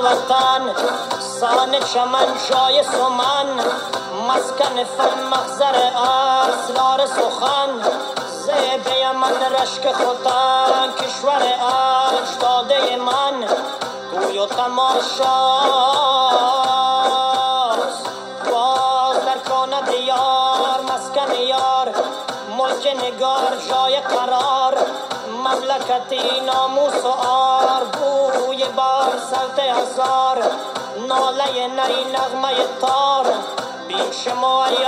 وطن سان چمن جای سمن مسکن فن مخزر اسرار سخن زیبه من رشک خودن کشور اجداده من گوی و تماشاست باز در کند یار مسکن یار ملک نگار جای قرار مملکتی ناموس و آر بوی بار سلط هزار ناله نری نغمه تار بیش مایاست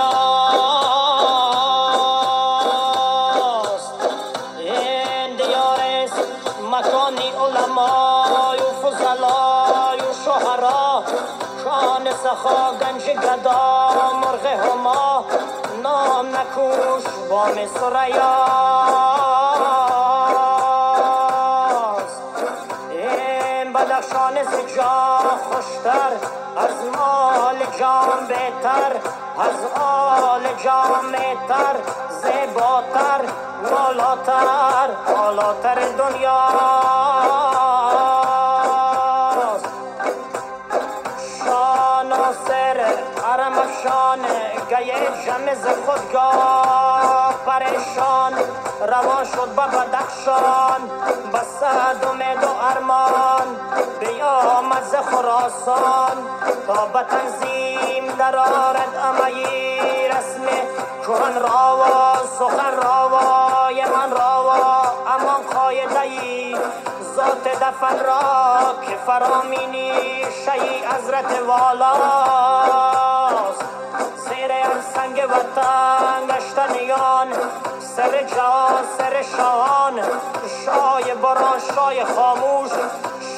این دیارست مکانی علمای و فضلای و شهرا شان سخا گنج گدا مرغ هما نام نکوش بام سریاست این بدخشان زجا خوشتر از مال جام بهتر از آل جام بهتر زیباتر والاتر والاتر دنیاست شان و سر حرم افشان گیه جمز خودگاه پریشان روان شد با بدخشان بسد امید و ارمان بیامد ز خراسان تا به تنظیم در آرد امهی رسم کهن راوا سخن راوای من راوا امان قایدهی ذات دفن را که فرامینی شیع حضرت والاست زیر سنگ وطن گشتنیان سر جهان سر شاهان شای بران شای خاموش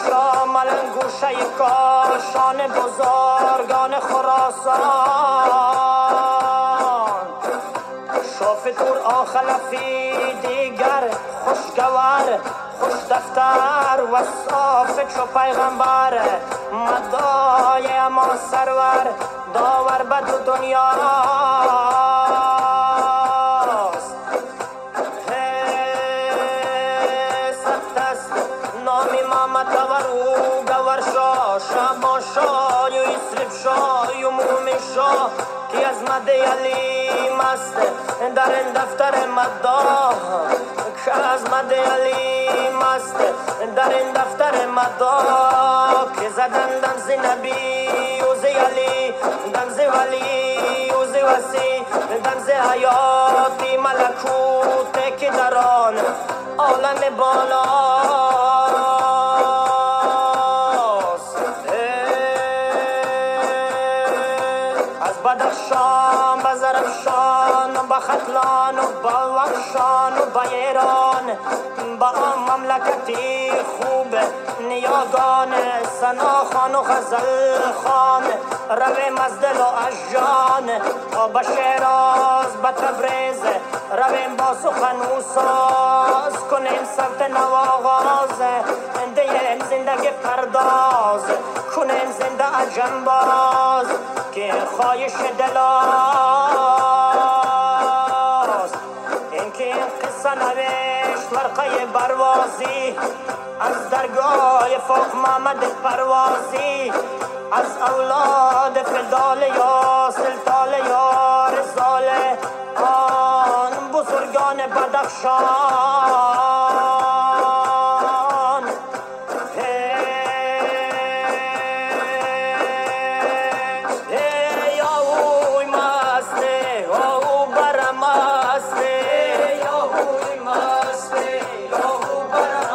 شاه ملنگوشه کاشان بزرگان خراسان شافتور آخلفی دیگر خوشگوار خوش دفتر و صافت چو پیغمبر مدای اما سرور داور بد دنیاست ستست نامی ماما تورو گور شا شما شای و اسرب شای و مومی شا کی از مده علی مست در این دفتر مداه که از مده علی مست در این دفتر مداه که زدن دمز نبی و زی علی دمز ولی و زی وسی دمز حیاتی ملکوت که در آن عالم بالاست از بدخشان به زرفشان و به ختلان و به وخشان و به ایران با مملکتی خوب نیاگان سناخان و غزل خان رویم از دل و از جان تا به شیراز به تبریز رویم با سخن و ساز کنیم سبت نو آغاز دیم زندگی پرداز کنیم زنده عجم باز که خواهش دلاست این که این قصه نوشت ورقه بروازی از درگاه فوق محمد پروازی از اولاد فدال یا سلطال یا رزال آن بزرگان بدخشان یا اوی مسته او برم مسته یا اوی مسته او برم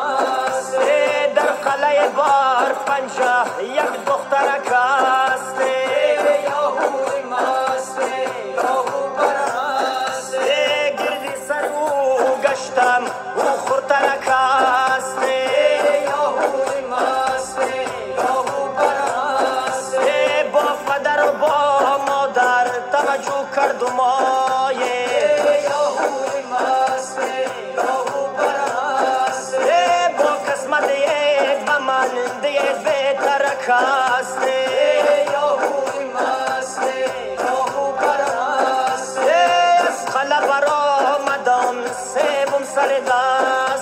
مسته در قلعه بار پنجه یک دخترک هسته یا اوی مسته او برم مسته گردی سر او گشتم او خورترک هسته یا اوی مسته او برم مسته با پدر و با مادر توجه کرد و مایه یا اوی مسته او برم مسته با قسمت به من دید بهترک هسته یا اوی مسته او برم مسته از قلب برآمدم سیبم سر دست